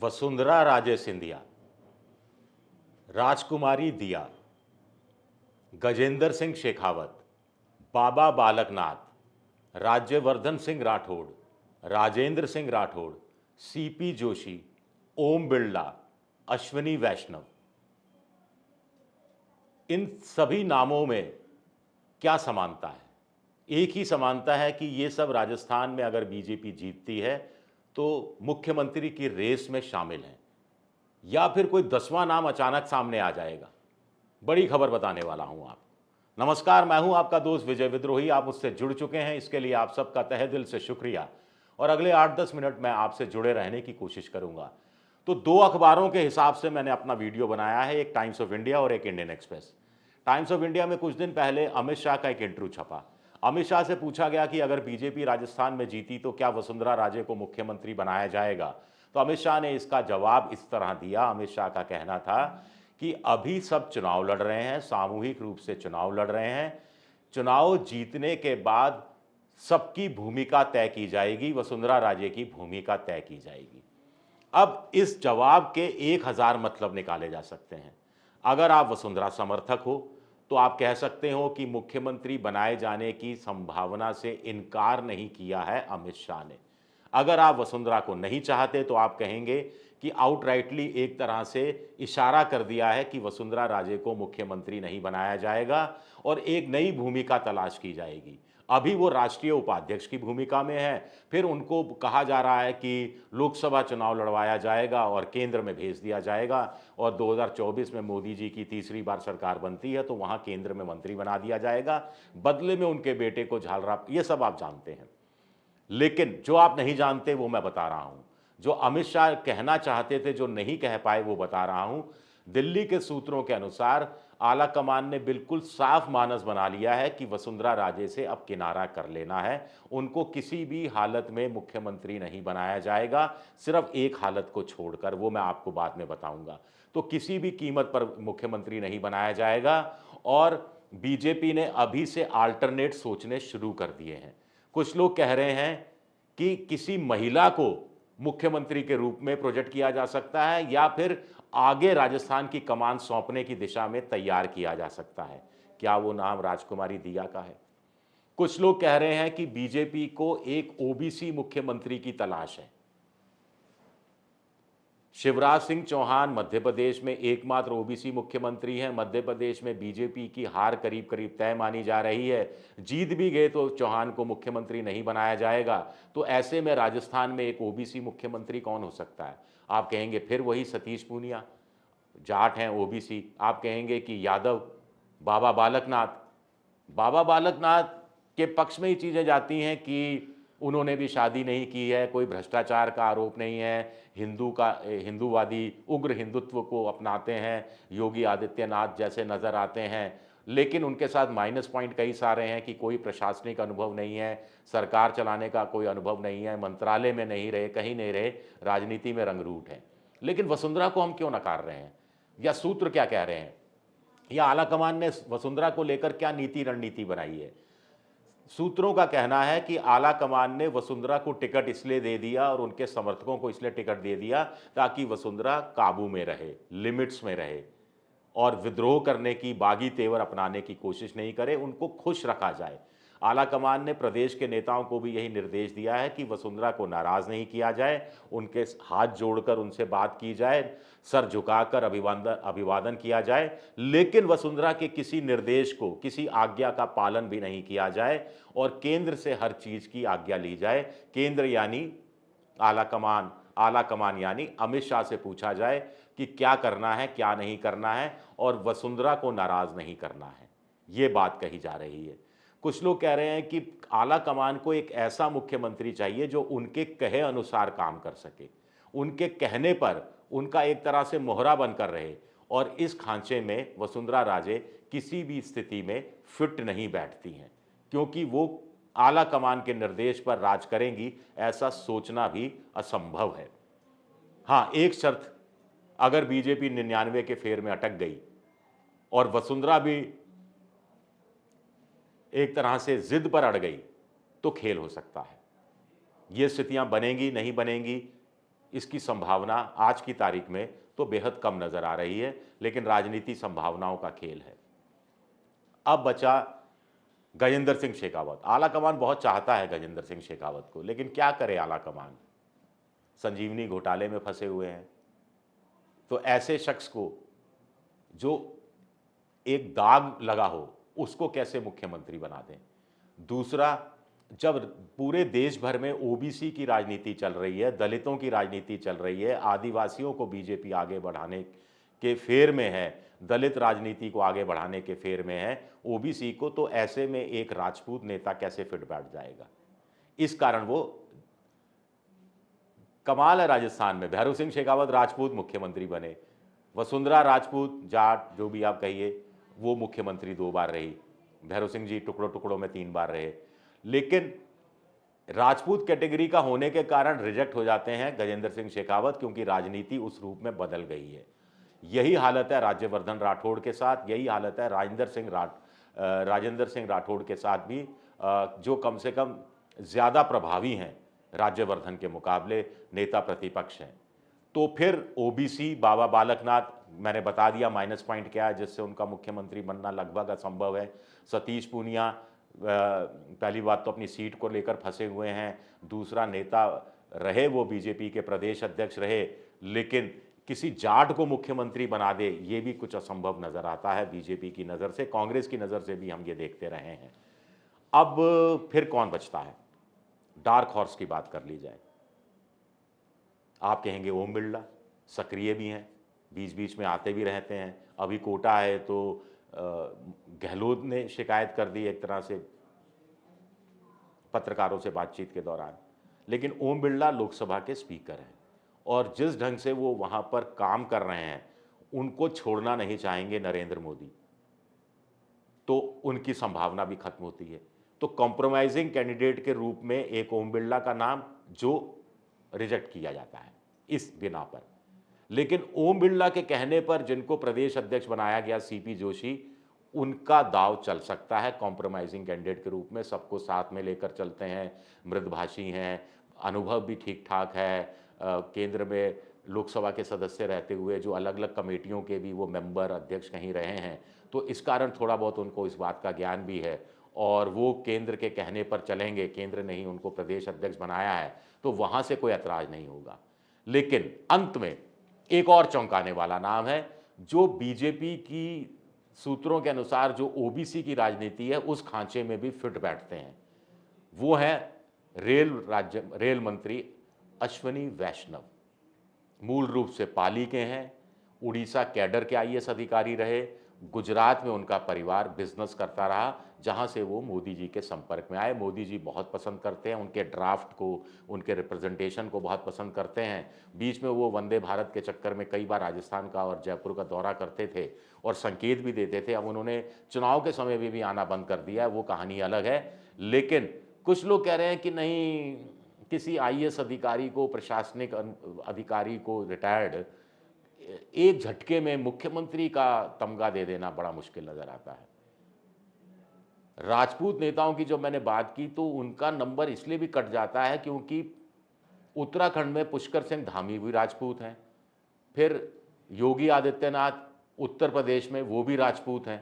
वसुंधरा राजे सिंधिया, राजकुमारी दिया, गजेंद्र सिंह शेखावत, बाबा बालकनाथ, राज्यवर्धन सिंह राठौड़, राजेंद्र सिंह राठौड़, सीपी जोशी, ओम बिरला, अश्विनी वैष्णव। इन सभी नामों में क्या समानता है? एक ही समानता है कि ये सब राजस्थान में अगर बीजेपी जीतती है तो मुख्यमंत्री की रेस में शामिल हैं, या फिर कोई 10वां नाम अचानक सामने आ जाएगा। बड़ी खबर बताने वाला हूं आपको। नमस्कार, मैं हूं आपका दोस्त विजय विद्रोही। आप मुझसे जुड़ चुके हैं, इसके लिए आप सबका तहे दिल से शुक्रिया। और अगले 8-10 मिनट मैं आपसे जुड़े रहने की कोशिश करूंगा। तो दो अखबारों के हिसाब से मैंने अपना वीडियो बनाया है, एक टाइम्स ऑफ इंडिया और एक Indian express. Times of India में कुछ दिन पहले अमित शाह का एक इंटरव्यू छपा। अमित शाह से पूछा गया कि अगर बीजेपी राजस्थान में जीती तो क्या वसुंधरा राजे को मुख्यमंत्री बनाया जाएगा। तो अमित शाह ने इसका जवाब इस तरह दिया। अमित शाह का कहना था कि अभी सब चुनाव लड़ रहे हैं, सामूहिक रूप से चुनाव लड़ रहे हैं। चुनाव जीतने के बाद सबकी भूमिका तय की जाएगी, वसुंधरा राजे की भूमिका तय की जाएगी। अब इस जवाब के 1000 मतलब निकाले जा सकते हैं। अगर आप वसुंधरा समर्थक हो तो आप कह सकते हो कि मुख्यमंत्री बनाए जाने की संभावना से इनकार नहीं किया है अमित शाह ने। अगर आप वसुंधरा को नहीं चाहते तो आप कहेंगे कि आउटराइटली एक तरह से इशारा कर दिया है कि वसुंधरा राजे को मुख्यमंत्री नहीं बनाया जाएगा और एक नई भूमिका तलाश की जाएगी। अभी वो राष्ट्रीय उपाध्यक्ष की भूमिका में है, फिर उनको कहा जा रहा है कि लोकसभा चुनाव लड़वाया जाएगा और केंद्र में भेज दिया जाएगा, और 2024 में मोदी जी की तीसरी बार सरकार बनती है तो वहाँ केंद्र में मंत्री बना दिया जाएगा, बदले में उनके बेटे को झालरा। ये सब आप जानते हैं, लेकिन जो आप नहीं जानते वो मैं बता रहा हूं। जो अमित शाह कहना चाहते थे, जो नहीं कह पाए, वो बता रहा हूं। दिल्ली के सूत्रों के अनुसार आला कमान ने बिल्कुल साफ मानस बना लिया है कि वसुंधरा राजे से अब किनारा कर लेना है। उनको किसी भी हालत में मुख्यमंत्री नहीं बनाया जाएगा, सिर्फ एक हालत को छोड़कर, वो मैं आपको बाद में बताऊंगा। तो किसी भी कीमत पर मुख्यमंत्री नहीं बनाया जाएगा। और बीजेपी ने अभी से अल्टरनेट सोचने शुरू कर दिए हैं। कुछ लोग कह रहे हैं कि किसी महिला को मुख्यमंत्री के रूप में प्रोजेक्ट किया जा सकता है, या फिर आगे राजस्थान की कमान सौंपने की दिशा में तैयार किया जा सकता है। क्या वो नाम राजकुमारी दिया का है? कुछ लोग कह रहे हैं कि बीजेपी को एक ओबीसी मुख्यमंत्री की तलाश है। शिवराज सिंह चौहान मध्य प्रदेश में एकमात्र ओबीसी मुख्यमंत्री हैं। मध्य प्रदेश में बीजेपी की हार करीब करीब तय मानी जा रही है। जीत भी गए तो चौहान को मुख्यमंत्री नहीं बनाया जाएगा। तो ऐसे में राजस्थान में एक ओबीसी मुख्यमंत्री कौन हो सकता है? आप कहेंगे फिर वही सतीश पूनिया, जाट हैं, ओबीसी। आप कहेंगे कि यादव, बाबा बालकनाथ। बाबा बालकनाथ के पक्ष में ही चीज़ें जाती हैं कि उन्होंने भी शादी नहीं की है, कोई भ्रष्टाचार का आरोप नहीं है, हिंदूवादी उग्र हिंदुत्व को अपनाते हैं, योगी आदित्यनाथ जैसे नज़र आते हैं। लेकिन उनके साथ माइनस पॉइंट कई सारे हैं कि कोई प्रशासनिक अनुभव नहीं है, सरकार चलाने का कोई अनुभव नहीं है, मंत्रालय में नहीं रहे, कहीं नहीं रहे, राजनीति में रंगरूट हैं। लेकिन वसुंधरा को हम क्यों नकार रहे हैं, या सूत्र क्या कह रहे हैं, या आलाकमान ने वसुंधरा को लेकर क्या नीति रणनीति बनाई है? सूत्रों का कहना है कि आला कमान ने वसुंधरा को टिकट इसलिए दे दिया और उनके समर्थकों को इसलिए टिकट दे दिया ताकि वसुंधरा काबू में रहे, लिमिट्स में रहे, और विद्रोह करने की, बागी तेवर अपनाने की कोशिश नहीं करे, उनको खुश रखा जाए। आला कमान ने प्रदेश के नेताओं को भी यही निर्देश दिया है कि वसुंधरा को नाराज नहीं किया जाए, उनके हाथ जोड़कर उनसे बात की जाए, सर झुकाकर अभिवादन अभिवादन किया जाए, लेकिन वसुंधरा के किसी निर्देश को, किसी आज्ञा का पालन भी नहीं किया जाए, और केंद्र से हर चीज की आज्ञा ली जाए। केंद्र यानी आला कमान यानी अमित शाह से पूछा जाए कि क्या करना है, क्या नहीं करना है, और वसुंधरा को नाराज नहीं करना है। ये बात कही जा रही है। कुछ लोग कह रहे हैं कि आला कमान को एक ऐसा मुख्यमंत्री चाहिए जो उनके कहे अनुसार काम कर सके, उनके कहने पर उनका एक तरह से मोहरा बनकर रहे, और इस खांचे में वसुंधरा राजे किसी भी स्थिति में फिट नहीं बैठती हैं, क्योंकि वो आला कमान के निर्देश पर राज करेंगी, ऐसा सोचना भी असंभव है। हाँ, एक शर्त, अगर बीजेपी 99 के फेर में अटक गई और वसुंधरा भी एक तरह से जिद पर अड़ गई, तो खेल हो सकता है। ये स्थितियां बनेंगी नहीं बनेंगी, इसकी संभावना आज की तारीख में तो बेहद कम नज़र आ रही है, लेकिन राजनीति संभावनाओं का खेल है। अब बचा गजेंद्र सिंह शेखावत। आलाकमान बहुत चाहता है गजेंद्र सिंह शेखावत को, लेकिन क्या करे आलाकमान, संजीवनी घोटाले में फंसे हुए हैं। तो ऐसे शख्स को जो एक दाग लगा हो, उसको कैसे मुख्यमंत्री बना दें। दूसरा, जब पूरे देश भर में ओबीसी की राजनीति चल रही है, दलितों की राजनीति चल रही है, आदिवासियों को बीजेपी आगे बढ़ाने के फेर में है, दलित राजनीति को आगे बढ़ाने के फेर में है, ओबीसी को, तो ऐसे में एक राजपूत नेता कैसे फिट बैठ जाएगा। इस कारण वो कमाल है, राजस्थान में भैरव सिंह शेखावत राजपूत मुख्यमंत्री बने, वसुंधरा राजपूत जाट जो भी आप कहिए, वो मुख्यमंत्री 2 बार रही, भैरव सिंह जी टुकड़ों टुकड़ों में 3 बार रहे, लेकिन राजपूत कैटेगरी का होने के कारण रिजेक्ट हो जाते हैं गजेंद्र सिंह शेखावत, क्योंकि राजनीति उस रूप में बदल गई है। यही हालत है राज्यवर्धन राठौड़ के साथ, यही हालत है राजेंद्र सिंह राठौड़ के साथ भी, जो कम से कम ज़्यादा प्रभावी हैं राज्यवर्धन के मुकाबले, नेता प्रतिपक्ष हैं। तो फिर ओबीसी, बाबा बालकनाथ, मैंने बता दिया माइनस पॉइंट क्या है जिससे उनका मुख्यमंत्री बनना लगभग असंभव है। सतीश पूनिया पहली बात तो अपनी सीट को लेकर फंसे हुए हैं, दूसरा नेता रहे वो बीजेपी के प्रदेश अध्यक्ष रहे, लेकिन किसी जाट को मुख्यमंत्री बना दे, ये भी कुछ असंभव नज़र आता है बीजेपी की नज़र से, कांग्रेस की नज़र से भी हम ये देखते रहे हैं। अब फिर कौन बचता है, डार्क हॉर्स की बात कर ली जाए। आप कहेंगे ओम बिरला, सक्रिय भी हैं, बीच बीच में आते भी रहते हैं। अभी कोटा है तो गहलोत ने शिकायत कर दी एक तरह से पत्रकारों से बातचीत के दौरान, लेकिन ओम बिरला लोकसभा के स्पीकर हैं और जिस ढंग से वो वहाँ पर काम कर रहे हैं, उनको छोड़ना नहीं चाहेंगे नरेंद्र मोदी, तो उनकी संभावना भी खत्म होती है। तो कॉम्प्रोमाइजिंग कैंडिडेट के रूप में एक ओम बिरला का नाम जो रिजेक्ट किया जाता है इस बिना पर, लेकिन ओम बिरला के कहने पर जिनको प्रदेश अध्यक्ष बनाया गया सीपी जोशी, उनका दांव चल सकता है कॉम्प्रोमाइजिंग कैंडिडेट के रूप में। सबको साथ में लेकर चलते हैं, मृदभाषी हैं, अनुभव भी ठीक ठाक है, केंद्र में लोकसभा के सदस्य रहते हुए जो अलग अलग कमेटियों के भी वो मेंबर अध्यक्ष कहीं रहे हैं, तो इस कारण थोड़ा बहुत उनको इस बात का ज्ञान भी है और वो केंद्र के कहने पर चलेंगे। केंद्र ने ही उनको प्रदेश अध्यक्ष बनाया है, तो वहाँ से कोई ऐतराज़ नहीं होगा। लेकिन अंत में एक और चौंकाने वाला नाम है जो बीजेपी की सूत्रों के अनुसार जो ओबीसी की राजनीति है उस खांचे में भी फिट बैठते हैं, वो है रेल मंत्री अश्विनी वैष्णव। मूल रूप से पाली के हैं, उड़ीसा कैडर के आईएएस अधिकारी रहे, गुजरात में उनका परिवार बिजनेस करता रहा, जहां से वो मोदी जी के संपर्क में आए। मोदी जी बहुत पसंद करते हैं उनके ड्राफ्ट को, उनके रिप्रेजेंटेशन को बहुत पसंद करते हैं। बीच में वो वंदे भारत के चक्कर में कई बार राजस्थान का और जयपुर का दौरा करते थे और संकेत भी देते थे। अब उन्होंने चुनाव के समय में भी आना बंद कर दिया है, वो कहानी अलग है। लेकिन कुछ लोग कह रहे हैं कि नहीं, किसी आईएएस अधिकारी को, प्रशासनिक अधिकारी को, रिटायर्ड, एक झटके में मुख्यमंत्री का तमगा दे देना बड़ा मुश्किल नजर आता है। राजपूत नेताओं की जो मैंने बात की, तो उनका नंबर इसलिए भी कट जाता है क्योंकि उत्तराखंड में पुष्कर सिंह धामी भी राजपूत हैं, फिर योगी आदित्यनाथ उत्तर प्रदेश में वो भी राजपूत हैं,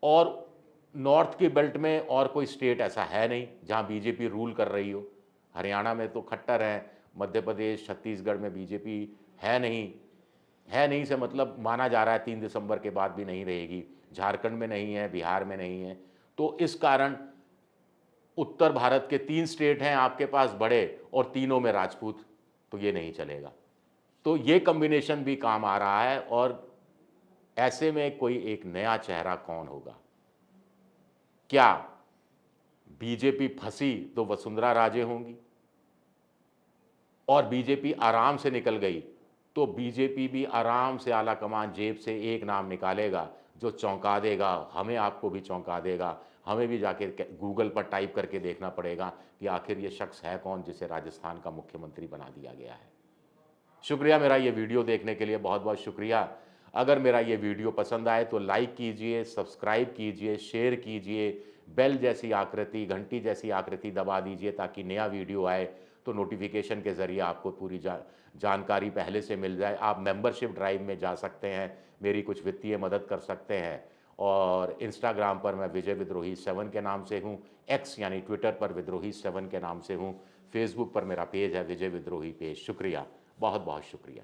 और नॉर्थ की बेल्ट में और कोई स्टेट ऐसा है नहीं जहां बीजेपी रूल कर रही हो। हरियाणा में तो खट्टर हैं, मध्य प्रदेश, छत्तीसगढ़ में बीजेपी है नहीं से मतलब माना जा रहा है 3 दिसंबर के बाद भी नहीं रहेगी। झारखंड में नहीं है, बिहार में नहीं है। तो इस कारण उत्तर भारत के 3 स्टेट हैं आपके पास बड़े और तीनों में राजपूत, तो ये नहीं चलेगा। तो ये कॉम्बिनेशन भी काम आ रहा है और ऐसे में कोई एक नया चेहरा कौन होगा? क्या बीजेपी फंसी तो वसुंधरा राजे होंगी और बीजेपी आराम से निकल गई तो बीजेपी भी आराम से आलाकमान जेब से एक नाम निकालेगा जो चौंका देगा, हमें आपको भी चौंका देगा। हमें भी जाके गूगल पर टाइप करके देखना पड़ेगा कि आखिर ये शख्स है कौन जिसे राजस्थान का मुख्यमंत्री बना दिया गया है। शुक्रिया मेरा ये वीडियो देखने के लिए, बहुत बहुत शुक्रिया। अगर मेरा ये वीडियो पसंद आए तो लाइक कीजिए, सब्सक्राइब कीजिए, शेयर कीजिए, बेल जैसी आकृति, घंटी जैसी आकृति दबा दीजिए ताकि नया वीडियो आए तो नोटिफिकेशन के ज़रिए आपको पूरी जानकारी पहले से मिल जाए। आप मेंबरशिप ड्राइव में जा सकते हैं, मेरी कुछ वित्तीय मदद कर सकते हैं। और इंस्टाग्राम पर मैं विजय विद्रोही 7 के नाम से हूँ, एक्स यानी ट्विटर पर विद्रोही 7 के नाम से हूँ, फेसबुक पर मेरा पेज है विजय विद्रोही पेज। शुक्रिया, बहुत बहुत शुक्रिया।